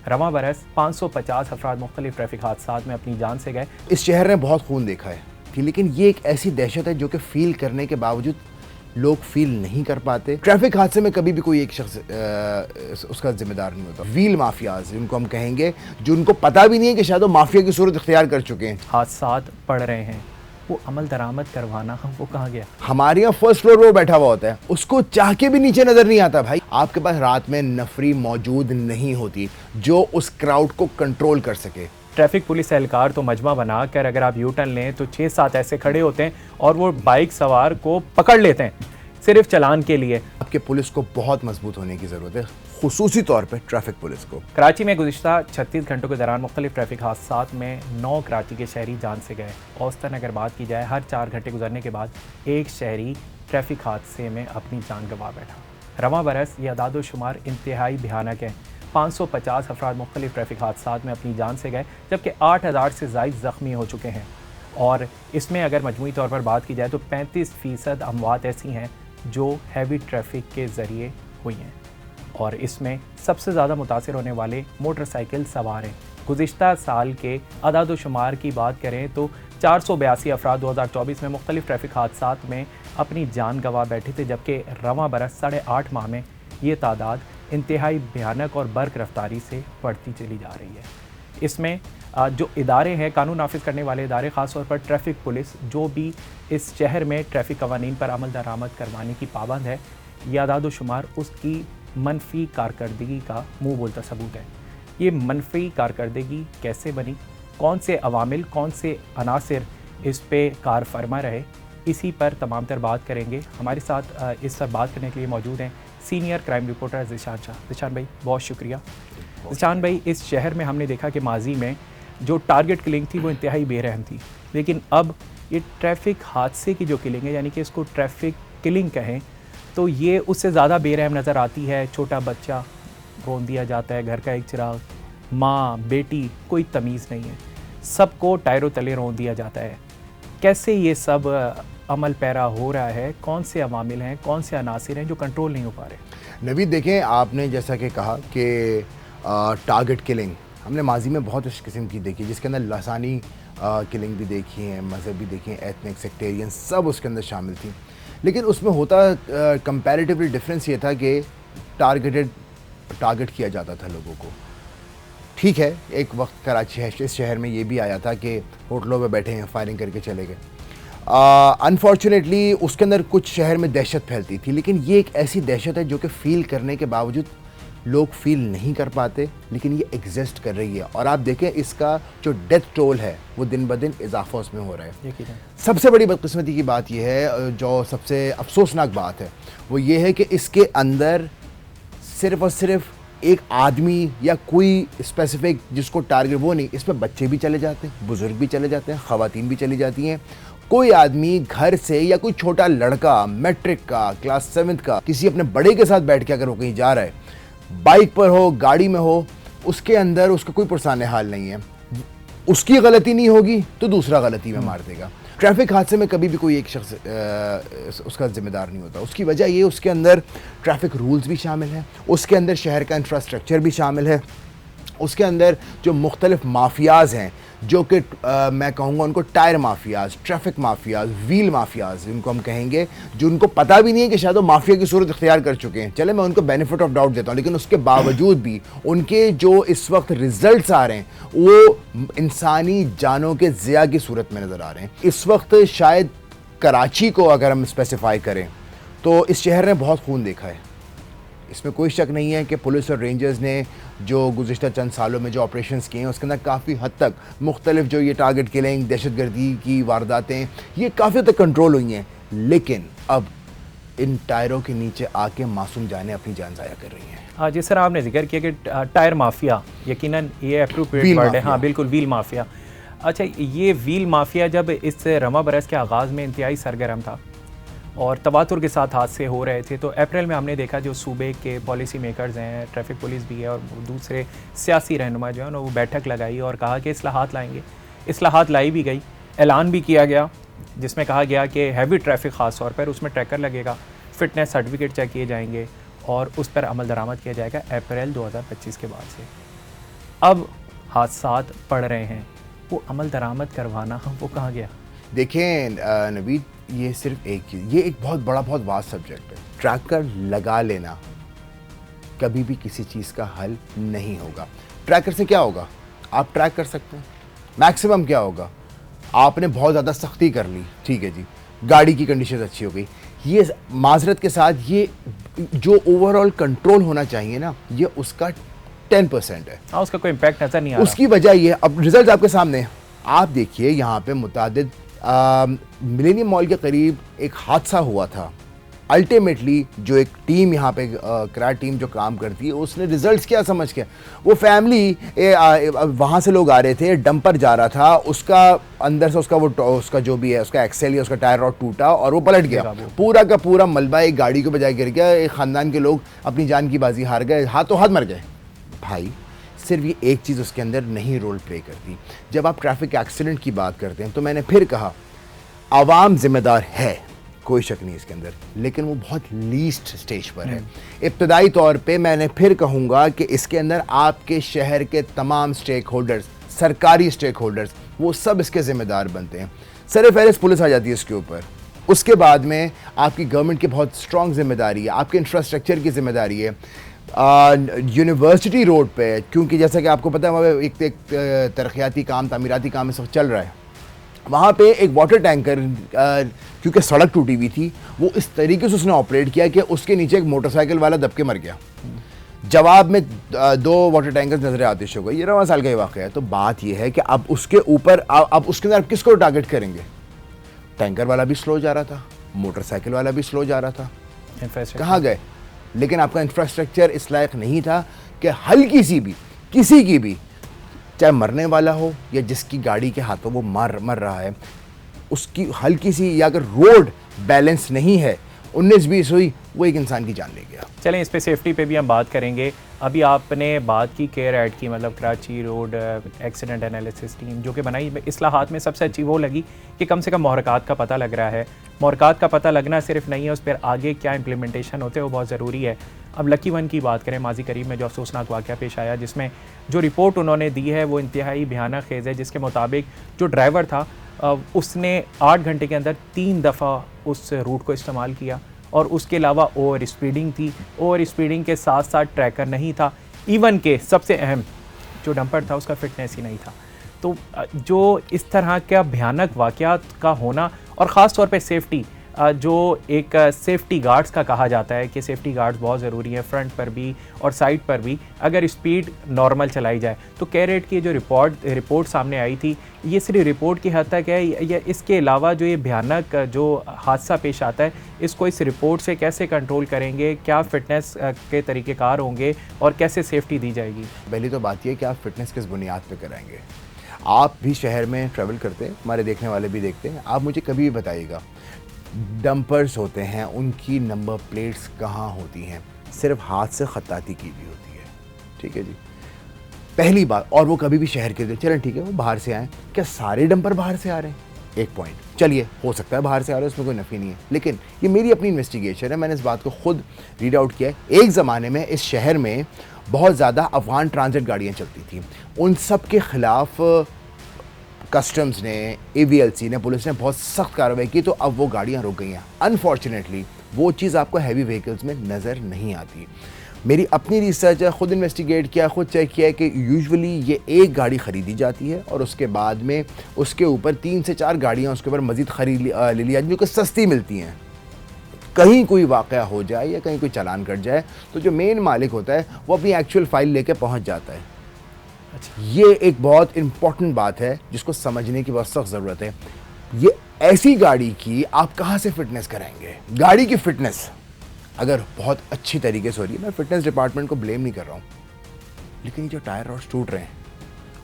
रवां बरस 550 अफराद मुख्तलिफ ट्रैफिक हादसा में अपनी जान से गए। इस शहर ने बहुत खून देखा है कि लेकिन ये एक ऐसी दहशत है जो कि फील करने के बावजूद लोग फील नहीं कर पाते। ट्रैफिक हादसे में कभी भी कोई एक शख्स उसका जिम्मेदार नहीं होता। व्हील माफियाज जिनको हम कहेंगे, जो उनको पता भी नहीं है कि शायद वो माफिया की सूरत इख्तियार कर चुके हैं। हादसा पड़ रहे हैं, वो अमल दरामद करवाना वो कहाँ गया? हमारे यहाँ फर्स्ट फ्लोर पर बैठा हुआ होता है, उसको चाह के भी नीचे नजर नहीं आता। भाई आपके पास रात में नफरी मौजूद नहीं होती जो उस क्राउड को कंट्रोल कर सके। ट्रैफिक पुलिस एहलकार तो मजमा बना कर अगर आप यू टर्न लें तो 6-7 ऐसे खड़े होते हैं और वो बाइक सवार को पकड़ लेते हैं सिर्फ चालान के लिए। आपके पुलिस को बहुत मजबूत होने की जरूरत है, खुसूसी तौर पे ट्रैफिक पुलिस को। कराची में गुज़िश्ता 36 घंटों के दौरान मुख्तलिफ ट्रैफिक हादसा में 9 कराची के शहरी जान से गए। औसतन अगर बात की जाए, हर 4 घंटे गुजरने के बाद एक शहरी ट्रैफिक हादसे में अपनी जान गंवा बैठा। रवां बरस ये अदाद शुमार इंतहाई भयानक है। 550 अफराद मुख्तलिफ ट्रैफिक हादसा में अपनी जान से गए, जबकि 8000 से ज़ायद ज़ख्मी हो चुके हैं। और इसमें अगर मजमूई तौर पर बात की जाए तो 35% अमवात ऐसी हैं जो हैवी ट्रैफिक के ज़रिए हुई हैं, और इसमें सबसे ज़्यादा मुतासिर होने वाले मोटरसाइकिल सवार हैं। गुज़िश्ता साल के अदाद शुमार की बात करें तो 482 अफराद 2024 में मुख्तलिफ ट्रैफिक हादसा में अपनी जान गंवा बैठे थे, जबकि रवां बरस 8.5 माह में ये तादाद इंतहाई भयानक और बर्क रफ्तारी से बढ़ती चली जा रही है। इसमें जो इदारे हैं, कानून नाफिज करने वाले इदारे, ख़ास तौर पर ट्रैफिक पुलिस, जो भी इस शहर में ट्रैफिक कवानीन पर अमल दरामद करवाने की पाबंद है, यह अदाद शुमार उसकी मनफी कारकर्दगी का मुँह बोलता सबूत है। ये मनफी कारकर्दगी कैसे बनी, कौन से अवामिल, कौन से अनासिर इस पे कार फरमा रहे, इसी पर तमाम तर बात करेंगे। हमारे साथ इस पर बात करने के लिए मौजूद हैं senior crime reporter Zeeshan Shah. Zeeshan भाई बहुत शुक्रिया। ज़िशान भाई, इस शहर में हमने देखा कि माजी में जो टारगेट किलिंग थी वो इंतहाई बेरहम थी, लेकिन अब ये ट्रैफिक हादसे की जो किलिंग है, यानी कि इसको ट्रैफिक किलिंग कहें, तो ये उससे ज़्यादा बेरहम नज़र आती है। छोटा बच्चा रोन दिया जाता है, घर का एक चिराग, माँ बेटी, कोई तमीज़ नहीं है, सबको टायरों तले रोन दिया जाता है। कैसे ये सब अमल पैरा हो रहा है? कौन से अवामिल हैं, कौन से अनासिर हैं जो कंट्रोल नहीं हो पा रहे? नवीद, देखें, आपने जैसा कि कहा कि टारगेट किलिंग हमने माजी में बहुत इस किस्म की देखी, जिसके अंदर लसानी किलिंग भी देखी है, मजहबी देखी है, एथनिक, सेक्टेरियन, सब उसके अंदर शामिल थी। लेकिन उसमें होता कंपैरेटिवली डिफरेंस ये था कि टारगेट किया जाता था लोगों को। ठीक है, एक वक्त कराची है, इस शहर में ये भी आया था कि होटलों में बैठे हैं, फायरिंग करके चले गए। अनफॉर्चुनेटली उसके अंदर कुछ शहर में दहशत फैलती थी, लेकिन ये एक ऐसी दहशत है जो कि फील करने के बावजूद लोग फील नहीं कर पाते, लेकिन ये एग्जिस्ट कर रही है। और आप देखें, इसका जो डेथ टोल है वो दिन ब दिन इजाफा उसमें हो रहा है। सबसे बड़ी बदकिस्मती की बात यह है, जो सबसे अफसोसनाक बात है, वो ये है कि इसके अंदर सिर्फ और सिर्फ एक आदमी या कोई स्पेसिफिक जिसको टारगेट, वो नहीं, इसमें बच्चे भी चले जाते हैं, बुजुर्ग भी चले जाते हैं, ख़वातीन भी चली जाती हैं। कोई आदमी घर से, या कोई छोटा लड़का मैट्रिक का, क्लास 7th का, किसी अपने बड़े के साथ बैठ के अगर वो कहीं जा रहा है, बाइक पर हो, गाड़ी में हो, उसके अंदर उसका कोई पुरसाने हाल नहीं है। उसकी गलती नहीं होगी तो दूसरा गलती में मार देगा। ट्रैफिक हादसे में कभी भी कोई एक शख्स उसका जिम्मेदार नहीं होता। उसकी वजह ये, उसके अंदर ट्रैफिक रूल्स भी शामिल हैं, उसके अंदर शहर का इंफ्रास्ट्रक्चर भी शामिल है, उसके अंदर जो मुख्तलिफ माफियाज हैं, जो कि मैं कहूँगा उनको tyre mafias, traffic mafias, wheel mafias जिनको हम कहेंगे, जो उनको पता भी नहीं है कि शायद वो माफिया की सूरत इख्तियार कर चुके हैं। चले, मैं उनको बेनिफिट ऑफ डाउट देता हूँ, लेकिन उसके बावजूद भी उनके जो इस वक्त रिजल्ट्स आ रहे हैं वो इंसानी जानों के ज़िया की सूरत में नज़र आ रहे हैं। इस वक्त शायद कराची को अगर हम स्पेसिफाई करें तो इस शहर ने बहुत खून देखा है। इसमें कोई शक नहीं है कि पुलिस और रेंजर्स ने जो गुज़िश्ता चंद सालों में जो ऑपरेशंस किए हैं, उसके अंदर काफ़ी हद तक मुख्तलिफ जो ये टारगेट किलिंग, दहशतगर्दी की वारदातें, ये काफ़ी हद तक कंट्रोल हुई हैं। लेकिन अब इन टायरों के नीचे आके मासूम जानें अपनी जान ज़ाया कर रही हैं। हाँ, जिस तरह आपने जिक्र किया कि टायर माफिया, यकीनन ये अप्रोप्रिएट वर्ड है। हाँ बिल्कुल, व्हील माफिया। अच्छा, ये व्हील माफिया जब इस रवां बरस के आगाज़ में इंतहाई सरगर्म था और तवातुर के साथ हादसे हो रहे थे, तो अप्रैल में हमने देखा जो सूबे के पॉलिसी मेकर्स हैं, ट्रैफिक पुलिस भी है और दूसरे सियासी रहनुमा जो है ना, वो बैठक लगाई और कहा कि इस्लाहात लाएंगे। इस्लाहात लाई भी गई, ऐलान भी किया गया, जिसमें कहा गया कि हैवी ट्रैफिक ख़ास तौर पर उसमें ट्रैकर लगेगा, फ़िटनेस सर्टिफिकेट चेक किए जाएंगे और उस पर अमल दरामद किया जाएगा अप्रैल 2025 के बाद से। अब हादसात बढ़ रहे हैं, वो अमल दरामद करवाना वो कहाँ गया? देखें नवीद, ये सिर्फ एक चीज़, ये एक बहुत बड़ा बहुत वास्ट सब्जेक्ट है। ट्रैकर लगा लेना कभी भी किसी चीज़ का हल नहीं होगा। ट्रैकर से क्या होगा? आप ट्रैक कर सकते हैं। मैक्सिमम क्या होगा? आपने बहुत ज़्यादा सख्ती कर ली, ठीक है जी, गाड़ी की कंडीशन अच्छी हो गई, ये माजरत के साथ ये जो ओवरऑल कंट्रोल होना चाहिए ना, ये उसका 10% है। हाँ, उसका कोई इम्पैक्ट नजर नहीं आ रहा। उसकी वजह ये, अब रिजल्ट आपके सामने है। आप देखिए यहाँ पे मुतादिद मिलेनियम मॉल के करीब एक हादसा हुआ था। अल्टीमेटली जो एक टीम यहाँ पे क्रैट टीम जो काम करती है, उसने रिजल्ट्स क्या समझ के, वो फैमिली वहाँ से लोग आ रहे थे, डंपर जा रहा था, उसका अंदर से उसका जो भी है उसका एक्सेल या उसका टायर रॉड टूटा और वो पलट गया। पूरा का पूरा मलबा एक गाड़ी के बजाय गिर गया। एक ख़ानदान के लोग अपनी जान की बाजी हार गए, हाथों हाथ मर गए। भाई सिर्फ ये एक चीज़ उसके अंदर नहीं रोल प्ले करती। जब आप ट्रैफिक एक्सीडेंट की बात करते हैं तो मैंने फिर कहा, आवाम जिम्मेदार है, कोई शक नहीं इसके अंदर, लेकिन वो बहुत लीस्ट स्टेज पर है। इब्तदाई तौर पे मैंने फिर कहूँगा कि इसके अंदर आपके शहर के तमाम स्टेक होल्डर्स, सरकारी स्टेक होल्डर्स, वो सब इसके ज़िम्मेदार बनते हैं। सर फहरिस्त पुलिस आ जाती है इसके ऊपर, उसके बाद में आपकी गवर्नमेंट की बहुत स्ट्रॉन्ग जिम्मेदारी है, आपके इंफ्रास्ट्रक्चर की जिम्मेदारी है। यूनिवर्सिटी रोड पे, क्योंकि जैसा कि आपको पता है वहाँ पे एक तरक्याती काम, तामीराती काम इस वक्त चल रहा है, वहाँ पे एक वाटर टैंकर क्योंकि सड़क टूटी हुई थी, वो इस तरीके से उसने ऑपरेट किया कि उसके नीचे एक मोटरसाइकिल वाला दब के मर गया। जवाब में 2 वाटर टैंकर नजर आतिश हो गई। ये 9 साल का ही वाक़या है। तो बात ये है कि अब उसके ऊपर अब उसके अंदर किसको टारगेट करेंगे? टैंकर वाला भी स्लो जा रहा था, मोटरसाइकिल वाला भी स्लो जा रहा था, कहाँ गए? लेकिन आपका इंफ्रास्ट्रक्चर इस लायक नहीं था कि हल्की सी भी, किसी की भी, चाहे मरने वाला हो या जिसकी गाड़ी के हाथों वो मर रहा है, उसकी हल्की सी, या अगर रोड बैलेंस नहीं है, 19-20 हुई, वो एक इंसान की जान ले गया। चलें, इस पे सेफ्टी पे भी हम बात करेंगे। अभी आपने बात की केयर एड की, मतलब Karachi road accident analysis team जो कि बनाई, इस्लाहात में सबसे अच्छी वो लगी कि कम से कम महरक़ात का पता लग रहा है। महरक़ात का पता लगना सिर्फ नहीं है, उस पर आगे क्या इम्प्लीमेंटेशन होते हैं वो बहुत ज़रूरी है। अब लकी वन की बात करें, माजी करीब में जो अफसोसनाक वाक़या पेश आया, जिसमें जो रिपोर्ट उन्होंने दी है वो इंतहाई भयानक खेज़ है, जिसके मुताबिक जो ड्राइवर था उसने 8 घंटे के अंदर 3 दफ़ा उस रूट को इस्तेमाल किया, और उसके अलावा ओवर स्पीडिंग थी। ओवर स्पीडिंग के साथ साथ ट्रैकर नहीं था, इवन के सबसे अहम जो डंपर था उसका फिटनेस ही नहीं था। तो जो इस तरह का भयानक वाक़यात का होना, और ख़ास तौर पे सेफ्टी, जो एक सेफ्टी गार्ड्स का कहा जाता है कि सेफ्टी गार्ड्स बहुत ज़रूरी है, फ्रंट पर भी और साइड पर भी, अगर स्पीड नॉर्मल चलाई जाए। तो कैरेट की जो रिपोर्ट सामने आई थी, ये सिर्फ रिपोर्ट की हद तक है, या इसके अलावा जो ये भयानक जो हादसा पेश आता है, इसको इस रिपोर्ट से कैसे कंट्रोल करेंगे, क्या फ़िटनेस के तरीक़ेकार होंगे और कैसे सेफ्टी दी जाएगी? पहली तो बात यह कि आप फिटनेस किस बुनियाद पर कराएंगे। आप भी शहर में ट्रैवल करते हैं, हमारे देखने वाले भी देखते हैं, आप मुझे कभी भी बताइएगा, डंपर्स होते हैं, उनकी नंबर प्लेट्स कहाँ होती हैं? सिर्फ हाथ से खत्ताती की भी होती है, ठीक है जी, पहली बात। और वो कभी भी शहर के, चलें ठीक है वो बाहर से आए, क्या सारे डंपर बाहर से आ रहे हैं? एक पॉइंट, चलिए हो सकता है बाहर से आ रहे हैं, उसमें कोई नफ़ी नहीं है, लेकिन ये मेरी अपनी इन्वेस्टिगेशन है, मैंने इस बात को खुद रीड आउट किया है। एक ज़माने में इस शहर में बहुत ज़्यादा अफगान ट्रांजिट गाड़ियाँ चलती थी, उन सब के ख़िलाफ़ कस्टम्स ने, AVLC ने, पुलिस ने बहुत सख्त कार्रवाई की, तो अब वो गाड़ियाँ रुक गई हैं। अनफॉर्चुनेटली वो चीज़ आपको हैवी व्हीकल्स में नज़र नहीं आती। मेरी अपनी रिसर्च है, खुद इन्वेस्टिगेट किया, खुद चेक किया है कि यूजुअली ये एक गाड़ी ख़रीदी जाती है और उसके बाद में उसके ऊपर 3 से 4 गाड़ियाँ उसके ऊपर मज़ीद खरीद ले ली जाती, जो कि सस्ती मिलती हैं। कहीं कोई वाक़या हो जाए या कहीं कोई चालान कट जाए तो जो मेन मालिक होता है वो अपनी एक्चुअल फ़ाइल लेके पहुँच जाता है। अच्छा, ये एक बहुत इंपॉर्टेंट बात है जिसको समझने की बहुत सख्त ज़रूरत है। ये ऐसी गाड़ी की आप कहाँ से फिटनेस कराएंगे? गाड़ी की फिटनेस अगर बहुत अच्छी तरीके से हो रही है, मैं फिटनेस डिपार्टमेंट को ब्लेम नहीं कर रहा हूँ, लेकिन जो टायर रॉड्स टूट रहे हैं,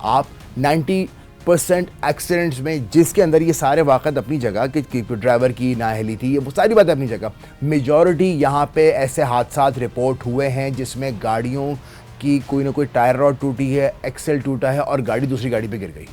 आप 90% एक्सीडेंट्स में जिसके अंदर ये सारे वाक़त अपनी जगह कि ड्राइवर की नाअहली थी, ये वो सारी बातें अपनी जगह, मेजॉरिटी यहाँ पे ऐसे हादसात रिपोर्ट हुए हैं जिसमें गाड़ियों की कोई ना कोई टायर रॉड टूटी है, एक्सेल टूटा है और गाड़ी दूसरी गाड़ी पे गिर गई।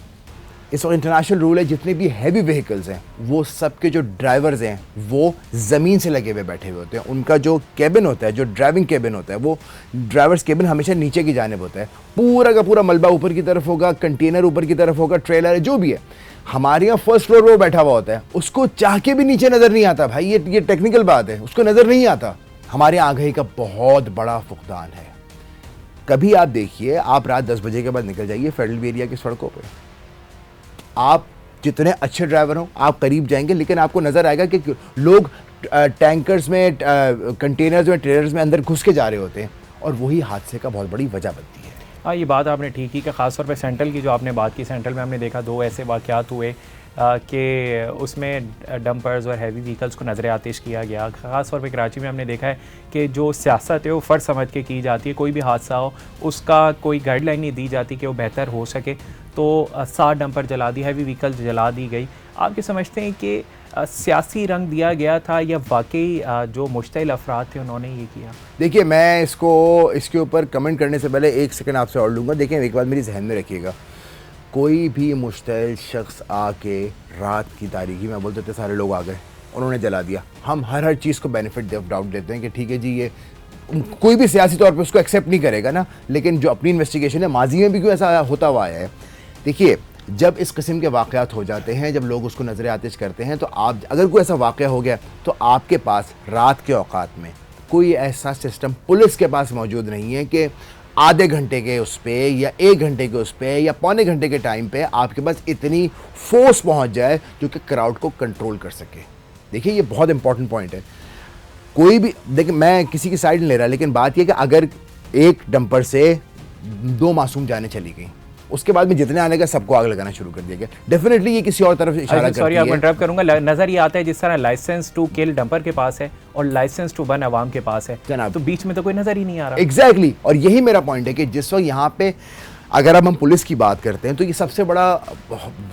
इस वक्त इंटरनेशनल रूल है, जितने भी हैवी व्हीकल्स हैं वो सबके जो ड्राइवर्स हैं वो ज़मीन से लगे हुए बैठे हुए होते हैं। उनका जो केबिन होता है, जो ड्राइविंग केबिन होता है, वो ड्राइवर्स केबिन हमेशा नीचे की जानिब होता है। पूरा का पूरा मलबा ऊपर की तरफ होगा, कंटेनर ऊपर की तरफ होगा, ट्रेलर है, जो भी है। हमारे यहाँ फर्स्ट फ्लोर पर वो बैठा हुआ होता है, उसको चाह के भी नीचे नज़र नहीं आता भाई, ये टेक्निकल बात है, उसको नज़र नहीं आता। हमारे यहाँ आगाही का बहुत बड़ा फुकदान है। कभी आप देखिए, आप रात 10 बजे के बाद निकल जाइए फेडरल एरिया की सड़कों पे, आप जितने अच्छे ड्राइवर हों आप करीब जाएंगे, लेकिन आपको नज़र आएगा कि लोग टैंकर्स में, कंटेनर्स में, ट्रेलर्स में अंदर घुस के जा रहे होते हैं, और वही हादसे का बहुत बड़ी वजह बनती है। हाँ, ये बात आपने ठीक की कि ख़ासतौर पे सेंट्रल की जो आपने बात की, सेंट्रल में हमने देखा 2 ऐसे वाक़यात हुए कि उसमें डंपर्स और हैवी व्हीकल्स को नज़र आतिश किया गया। ख़ास तौर पे कराची में हमने देखा है कि जो सियासत है वो फ़र्ज समझ के की जाती है। कोई भी हादसा हो उसका कोई गाइडलाइन नहीं दी जाती कि वो बेहतर हो सके, तो 7 डंपर जला दी, हैवी व्हीकल्स जला दी गई। आप क्या समझते हैं कि सियासी रंग दिया गया था या वाकई जो मुश्तिल अफराद थे उन्होंने ये किया? देखिए, मैं इसके ऊपर कमेंट करने से पहले 1 सेकंड आपसे और लूँगा। देखिए, एक बात मेरी जहन में रखिएगा, कोई भी मुश्तिल शख्स आके रात की तारीकी में बोलते थे सारे लोग आ गए, उन्होंने जला दिया, हम हर चीज़ को बेनिफिट ऑफ डाउट देते हैं कि ठीक है जी, ये कोई भी सियासी तौर पे उसको एक्सेप्ट नहीं करेगा ना, लेकिन जो अपनी इन्वेस्टिगेशन है, माजी में भी क्यों ऐसा होता हुआ आया है। देखिए, जब इस किस्म के वाक़यात हो जाते हैं, जब लोग उसको नज़र आतिश करते हैं, तो आप अगर कोई ऐसा वाक़या हो गया तो आपके पास रात के औकात में कोई ऐसा सिस्टम पुलिस के पास मौजूद नहीं है कि आधे घंटे के उस पे या 1 घंटे के उस पे या पौने घंटे के टाइम पे आपके पास इतनी फोर्स पहुंच जाए जो कि क्राउड को कंट्रोल कर सके। देखिए, ये बहुत इंपॉर्टेंट पॉइंट है। कोई भी, देखिए, मैं किसी की साइड नहीं ले रहा, लेकिन बात यह कि अगर एक डंपर से 2 मासूम जाने चली गई, उसके बाद में जितने आने का सबको आग लगाना शुरू कर दिया गया, डेफिनेटली ये किसी और तरफ इशारा करती है। सॉरी, आपको इंटरप्ट करूंगा, नजर ये आता है जिस तरह लाइसेंस टू किल डंपर के पास है और लाइसेंस टू बर्न अवाम के पास है, जनाब, तो बीच में तो कोई नजर ही नहीं आ रहा। एग्जैक्टली, और यही मेरा पॉइंट है कि जिस वक्त यहाँ पे अगर अब हम पुलिस की बात करते हैं तो ये सबसे बड़ा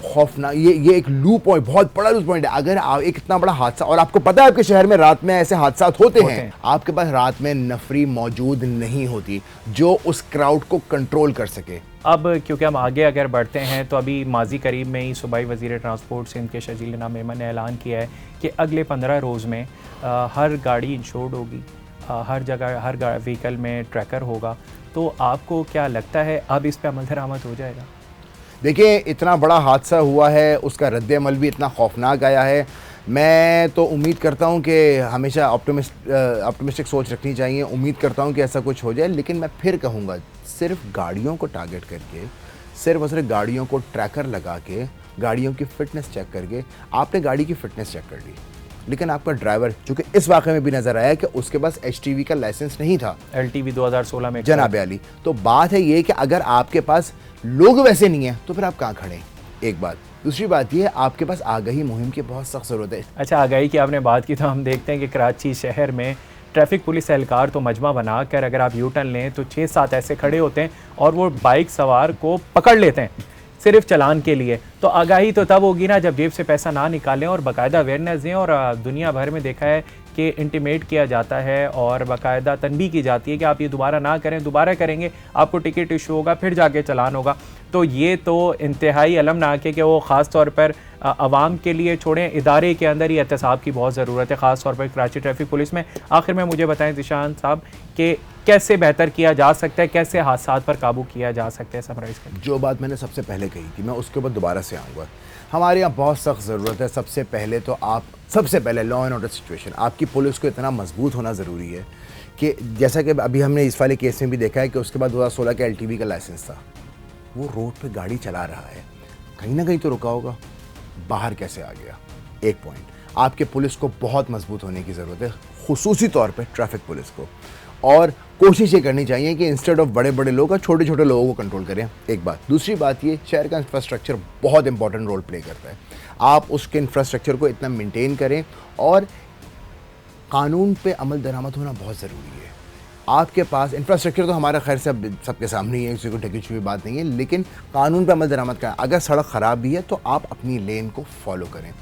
खौफनाक, ये एक लूप पॉइंट, बहुत बड़ा लूप पॉइंट है। अगर एक इतना बड़ा हादसा, और आपको पता है आपके शहर में रात में ऐसे हादसा होते हैं, आपके पास रात में नफरी मौजूद नहीं होती जो उस क्राउड को कंट्रोल कर सके। अब क्योंकि हम आगे अगर बढ़ते हैं तो अभी माजी करीब में ही सूबाई वज़ीर ट्रांसपोर्ट सिंध के शजील इनाम मेमन ने ऐलान किया है कि अगले 15 रोज़ में हर गाड़ी इंश्योर्ड होगी, हर जगह हर व्हीकल में ट्रैकर होगा। तो आपको क्या लगता है अब इस पे अमल दरामद हो जाएगा? देखिए, इतना बड़ा हादसा हुआ है, उसका रद्द-ए-अमल भी इतना खौफनाक आया है। मैं तो उम्मीद करता हूं कि हमेशा ऑप्टिमिस्टिक सोच रखनी चाहिए। उम्मीद करता हूं कि ऐसा कुछ हो जाए, लेकिन मैं फिर कहूँगा, सिर्फ गाड़ियों को टारगेट करके, सिर्फ और सिर्फ गाड़ियों को ट्रैकर लगा के, गाड़ियों की फ़िटनेस चेक करके, आपने गाड़ी की फ़िटनेस चेक कर ली, लेकिन आपका ड्राइवर, चूँकि इस वाक़े में भी नज़र आया कि उसके पास HTV का लाइसेंस नहीं था, LTV 2016 में जनाब अली। तो बात है ये कि अगर आपके पास लोग वैसे नहीं हैं तो फिर आप कहाँ खड़े हैं, एक बात। दूसरी बात ये है, आपके पास आगाही मुहिम की बहुत सख्त ज़रूरत है। अच्छा, आगाही की आपने बात की तो हम देखते हैं कि कराची शहर में ट्रैफिक पुलिस एहलकार तो मजमा बनाकर अगर आप यूटर्न लें तो 6-7 ऐसे खड़े होते हैं और वो बाइक सवार को पकड़ लेते हैं सिर्फ चलान के लिए। तो आगाही तो तब होगी ना जब जेब से पैसा ना निकालें और बाकायदा अवेयरनेस दें। और दुनिया भर में देखा है कि इंटीमेट किया जाता है और बाकायदा तनबीह की जाती है कि आप ये दोबारा ना करें, दोबारा करेंगे आपको टिकट इशू होगा, फिर जाके चलान होगा। तो ये तो इंतहाई अलमनाक है कि वो ख़ास तौर पर आवाम के लिए छोड़ें, इदारे के अंदर ही एहतसाब की बहुत ज़रूरत है, ख़ास तौर पर कराची ट्रैफिक पुलिस में। आखिर में मुझे बताएं ज़ीशान साहब कि कैसे बेहतर किया जा सकता है, कैसे हादसात पर काबू किया जा सकता है? समराइज़ करें। जो बात मैंने सबसे पहले कही थी, मैं उसके ऊपर दोबारा से आऊँगा। हमारे यहाँ बहुत सख्त ज़रूरत है। सबसे पहले लॉ एंड ऑर्डर सिचुएशन, आपकी पुलिस को इतना मजबूत होना ज़रूरी है कि जैसा कि अभी हमने इस वाले केस में भी देखा है कि उसके बाद 2016 का LTV का लाइसेंस था, वो रोड पे गाड़ी चला रहा है, कहीं ना कहीं तो रुका होगा, बाहर कैसे आ गया? एक पॉइंट, आपके पुलिस को बहुत मजबूत होने की ज़रूरत है, खुसूसी तौर पे ट्रैफिक पुलिस को। और कोशिश ये करनी चाहिए कि इंस्टेड ऑफ बड़े बड़े लोग छोटे छोटे लोगों को कंट्रोल करें, एक बात। दूसरी बात ये, शहर का इंफ्रास्ट्रक्चर बहुत इंपॉर्टेंट रोल प्ले करता है। आप उसके इंफ्रास्ट्रक्चर को इतना मेंटेन करें और कानून पे अमल दरामद होना बहुत ज़रूरी है। आपके पास इंफ्रास्ट्रक्चर तो हमारा खैर से सबके सामने ही है, किसी को टेकी हुई बात नहीं है, लेकिन कानून पे अमल दरामद करें। अगर सड़क ख़राब भी है तो आप अपनी लेन को फॉलो करें।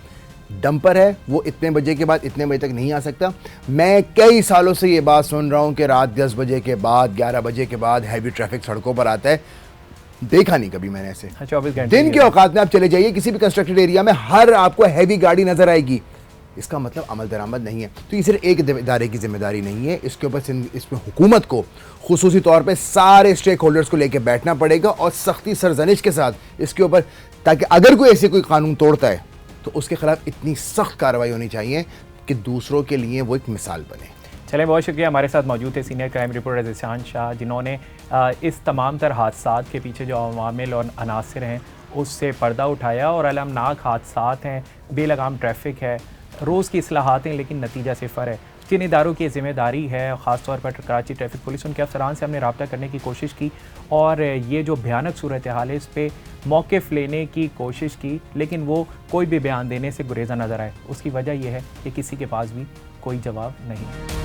डंपर है वो इतने बजे के बाद इतने बजे तक नहीं आ सकता। मैं कई सालों से ये बात सुन रहा हूँ कि रात 10 बजे के बाद, 11 बजे के बाद हैवी ट्रैफिक सड़कों पर आता है। देखा नहीं कभी मैंने ऐसे। 24 घंटे दिन के औकात में आप चले जाइए किसी भी कंस्ट्रक्टेड एरिया में, हर आपको हैवी गाड़ी नजर आएगी। इसका मतलब अमल दरामद नहीं है। तो ये सिर्फ एक इदारे की जिम्मेदारी नहीं है, इसके ऊपर इसमें हुकूमत को खुसूसी तौर पे सारे स्टेक होल्डर्स को लेकर बैठना पड़ेगा और सख्ती सरजनिश के साथ इसके ऊपर, ताकि अगर कोई ऐसे कोई कानून तोड़ता है तो उसके खिलाफ इतनी सख्त कार्रवाई होनी चाहिए कि दूसरों के लिए वो एक मिसाल बने। चलें, बहुत शुक्रिया। हमारे साथ मौजूद थे senior crime reporter Zeeshan Shah, जिन्होंने इस तमाम तर हादसात के पीछे जो अवामिल और अनासिर हैं उससे पर्दा उठाया। और अलमनाक हादसात हैं, बेलगाम ट्रैफिक है, रोज़ की इस्लाहात हैं, लेकिन नतीजा सिफर है। जिन इदारों की जिम्मेदारी है, ख़ासतौर पर कराची ट्रैफिक पुलिस, उनके अफसरान से हमने रब्ता करने की कोशिश की और ये जो भयानक सूरत हाल है इस पर मौक़िफ़ लेने की कोशिश की, लेकिन वो कोई भी बयान देने से गुरेज़ा नज़र आए। उसकी वजह यह है कि किसी के पास भी कोई जवाब नहीं।